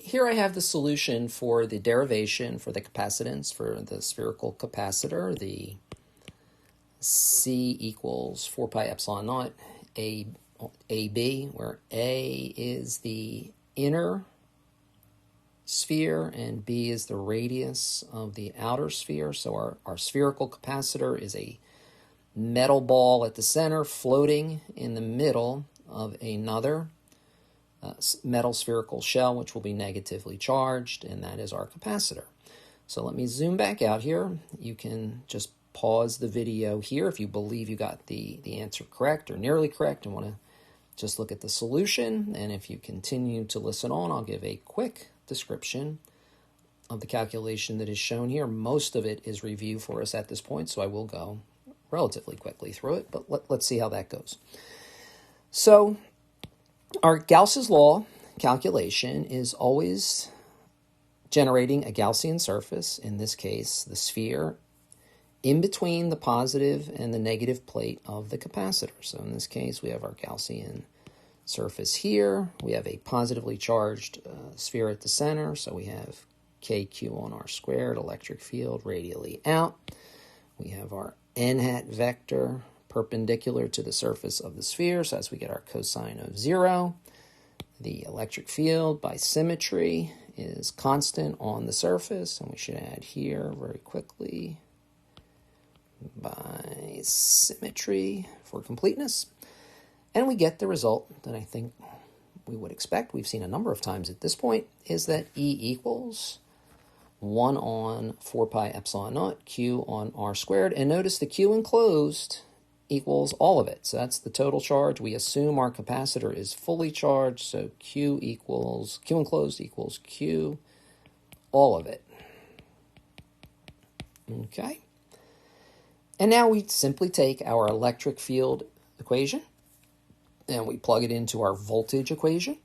here I have the solution for the derivation for the capacitance for the spherical capacitor, the C equals 4 pi epsilon naught AB, where A is the inner sphere and B is the radius of the outer sphere. So our spherical capacitor is a metal ball at the center floating in the middle of another metal spherical shell, which will be negatively charged, and that is our capacitor. So let me zoom back out here. You can just pause the video here if you believe you got the answer correct or nearly correct and want to just look at the solution. And if you continue to listen on, I'll give a quick description of the calculation that is shown here. Most of it is review for us at this point, so I will go relatively quickly through it, but let's see how that goes. So our Gauss's law calculation is always generating a Gaussian surface, in this case the sphere, in between the positive and the negative plate of the capacitor. So in this case we have our Gaussian surface here. We have a positively charged sphere at the center, so we have KQ on R squared, electric field radially out. We have our n hat vector perpendicular to the surface of the sphere, so as we get our cosine of 0, the electric field by symmetry is constant on the surface, and we should add here very quickly by symmetry for completeness, and we get the result that I think we would expect. We've seen a number of times at this point, is that E equals 1 on 4 pi epsilon naught Q on R squared, and notice the Q enclosed equals all of it. So that's the total charge. We assume our capacitor is fully charged, so Q enclosed equals Q, all of it. Okay. And now we simply take our electric field equation and we plug it into our voltage equation.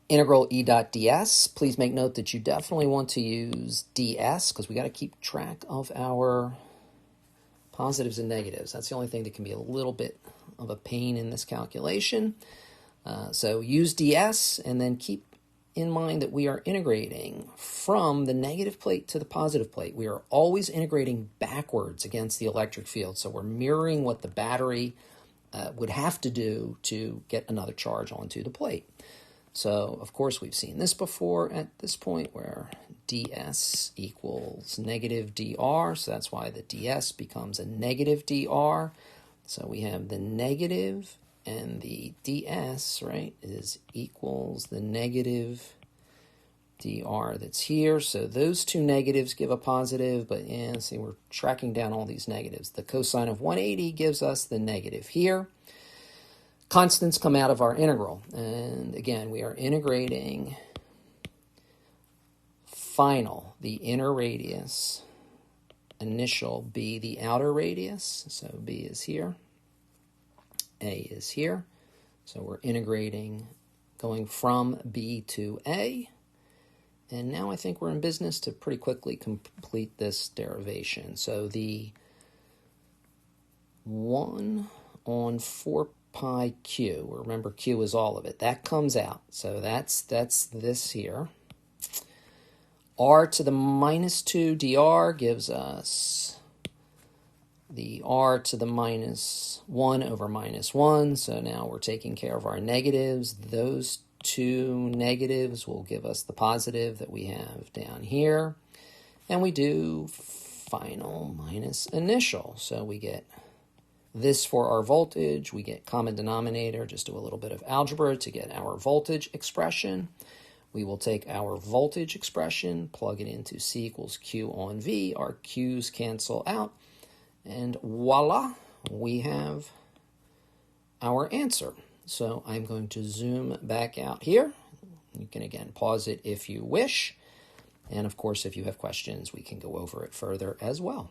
Integral E dot ds. Please make note that you definitely want to use ds because we got to keep track of our positives and negatives. That's the only thing that can be a little bit of a pain in this calculation. So use ds, and then keep in mind that we are integrating from the negative plate to the positive plate. We are always integrating backwards against the electric field. So we're mirroring what the battery would have to do to get another charge onto the plate. So, of course, we've seen this before at this point where ds equals negative dr, so that's why the ds becomes a negative dr. So we have the negative and the ds, right, is equals the negative dr that's here. So those two negatives give a positive, but yeah, see, we're tracking down all these negatives. The cosine of 180 gives us the negative here. Constants come out of our integral, and again, we are integrating final, the inner radius, initial, B, the outer radius, so B is here, A is here, so we're integrating going from B to A, and now I think we're in business to pretty quickly complete this derivation. So the 1 on 4 pi q, remember q is all of it, that comes out, so that's this here. R to the minus 2 dr gives us the r to the minus 1 over minus 1, so now we're taking care of our negatives. Those two negatives will give us the positive that we have down here, and we do final minus initial, so we get this for our voltage. We get common denominator, just do a little bit of algebra to get our voltage expression. We will take our voltage expression, plug it into C equals Q on V. Our Q's cancel out, and voila, we have our answer. So I'm going to zoom back out here. You can again pause it if you wish. And of course, if you have questions, we can go over it further as well.